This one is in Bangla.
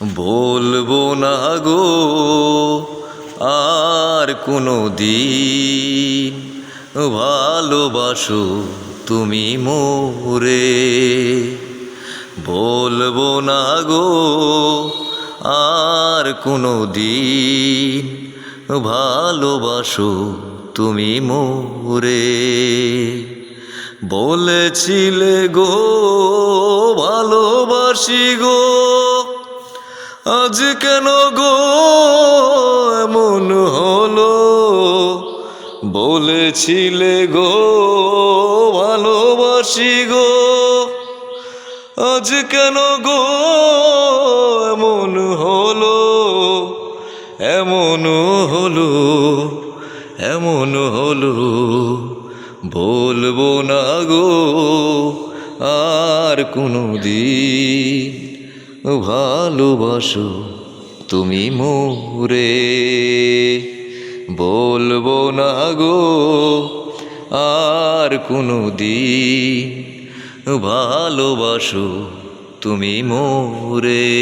বলবো না গো আর কোনো দিন, ভালোবাসো তুমি মোরে। বলবো না গো আর কোনো দিন, ভালোবাসো তুমি মোরে। বলেছিলে গো ভালোবাসি গো, আজ কেন গো এমন হলো? বলেছিলে গো ভালোবাসি গো, আজ কেন গো এমন হলো? এমন হলো, এমন হলো। বলবো না গো আর কোনো দিন, ভালোবাসো তুমি মোরে। বলবো না গো আর কোনো দিন, ভালোবাসো তুমি মোরে।